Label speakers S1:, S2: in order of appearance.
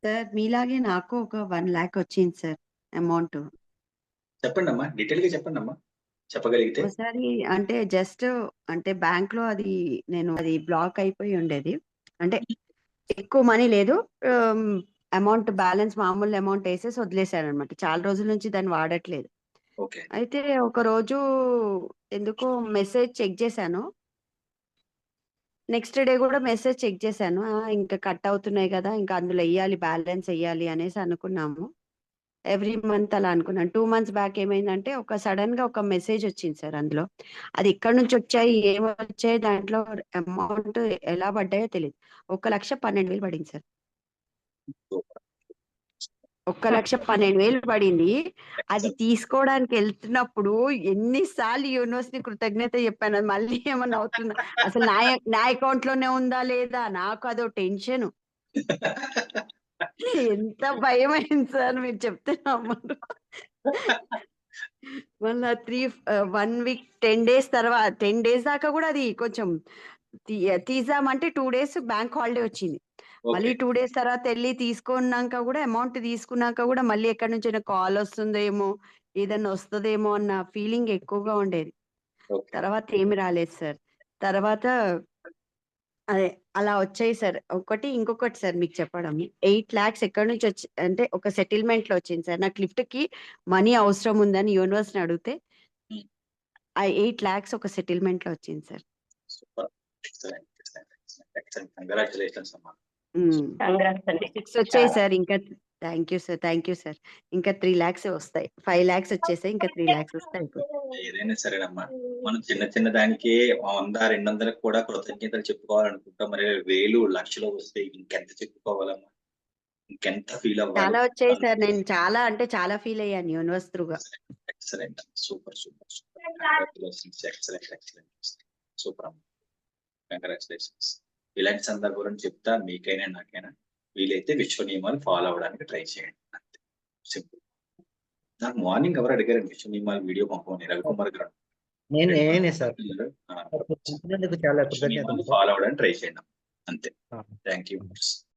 S1: Sir మీలాగే నాకు ఒక 1,00,000 వచ్చింది సార్ అమౌంట్.
S2: చెప్పండమ్మా. డీటెయిల్‌గా చెప్పండమ్మా. చెప్పగలిగితే.
S1: ఓసారి అంటే జస్ట్ అంటే బ్యాంక్‌లో అది బ్లాక్ అయిపోయి ఉండేది. అంటే ఎక్కువ మనీ లేదు. ఆహ్, అమౌంట్ బ్యాలెన్స్ మామూలు అమౌంట్ ఎసేసి వదిలేసాననమాట. చాలా రోజుల నుంచి దాన్ని వాడట్లేదు.
S2: ఓకే.
S1: అయితే ఒకరోజు ఎందుకో మెసేజ్ చెక్ చేశాను. నెక్స్ట్ డే గూడా మెసేజ్ చెక్ చేశాను. ఇంక కట్ అవుతున్నాయి గదా! ఇంకా అందులో ఎయ్యాలి బ్యాలెన్స్ ఎయ్యాలి అనేసి అనుకున్నాము. ఎవ్రీ మంత్ అలా అనుకున్నాను. 2 మంత్స్ బ్యాక్ ఏమైందంటే సడెన్‌గా ఒక మెసేజ్ వచ్చింది సార్ అందులో. అది ఎక్కడి నుంచొచ్చాయి, ఏమొచ్చాయి దాంట్లో అమౌంట్ ఎలా పడ్డాయో తెలీదు. 1,12,000 పడింది సార్.
S2: సూపర్.
S1: 1,12,000 పడింది. అది
S2: ఎక్సలెంట్.
S1: తీసుకోవడానికెళ్తున్నప్పుడు ఎన్ని సార్లు యూనివర్స్‌ని కృతజ్ఞత చెప్పానో మళ్ళీ ఏమన్నా అవుతుందా? అసలు నా అకౌంట్‌లోనే ఉందా లేదా? నాకు అదో టెన్షను. ఎంత భయమైంది సార్ మీరు చెప్తే నమ్మరు. మళ్ళా 1 వీక్ 10 డేస్ 10 డేస్ దాకా గూడా అది కొంచెం తీ తీసామంటే 2 డేస్ బ్యాంక్ హాలిడే వచ్చింది. మళ్ళీ
S2: ఓకే.
S1: 2 డేస్ తర్వాతెళ్లి తీసుకున్నాక గూడా అమౌంట్ తీసుకున్నాక గూడా మళ్ళీ ఎక్కడి నుంచైనా కాలొస్తుందేమో, ఏదన్నా వస్తదేమో అన్న ఫీలింగ్ ఎక్కువగా ఉండేది.
S2: ఓకే.
S1: తర్వాత ఏమి రాలేదు సార్. తర్వాత అదే అలా వచ్చాయి సార్. ఇంకొకటి సార్ మీకు చెప్పడం. 8,00,000 ఎక్కడి నుంచొచ్చి అంటే ఒక సెటిల్‌మెంట్‌లో వచ్చింది సార్. నాకు లిఫ్ట్‌కి మనీ అవసరం ఉందని యూనివర్స్‌ని అడిగితే
S2: హ్మ్.
S1: ఆ 8,00,000 ఒక సెటిల్‌మెంట్‌లో వచ్చింది sir.
S2: Super. Excellent. Excellent. Excellent. Excellent. Congratulations అమ్మా.
S1: హ్మ్.
S3: కంగ్రాట్స్ అండి.
S1: 6 వచ్చాయి
S3: చాలా.
S1: Sir. Thank you sir. Thank you sir. ఇంకా 3,00,000 వస్తాయి. 5,00,000 వచ్చేసాయి. ఇంకా 3,00,000 వస్తే అయిపోతుంది.
S2: ఏదైనా సరేనమ్మా. మనం చిన్న చిన్న దానికే 100, 200కి కూడా కృతజ్ఞతలు చెప్పుకోవాలనుకుంటాం. మరి వేలు, లక్షలు వస్తే ఇంకెంత చెప్పుకోవాలమ్మా? ఇంకెంత ఫీల్ అవ్వాలి?
S1: చాలా వచ్చాయి సార్. నేను చాలా అంటే చాలా ఫీల్ అయ్యాను యూనివర్స్ త్రూగా.
S2: Excellent. Super. Super. Super. Congratulations. Excellent. Excellent. Super అమ్మా. కంగ్రాచ్యులేషన్స్. ఇలాంటి సందర్భాలను చెప్తా మీకైనా, నాకైనా వీలైతే విశ్వ నియమాలు ఫాలో అవ్వడానికి ట్రై చేయండి. అంతే. సింపుల్. నాకు మార్నింగ్ ఎవరో అడిగారండి విశ్వ నియమాలు వీడియో పంపమని రవికుమార్ గారు.
S4: నేనే సార్.
S2: ఆ!
S4: చెప్పినందుకు చాలా
S2: విశ్వ నియమాలు
S4: కృతజ్ఞతలు సార్.
S2: ఫాలో అవ్వడానికి ట్రై చేయండి. అంతే.
S4: ఆ!
S2: Thank you.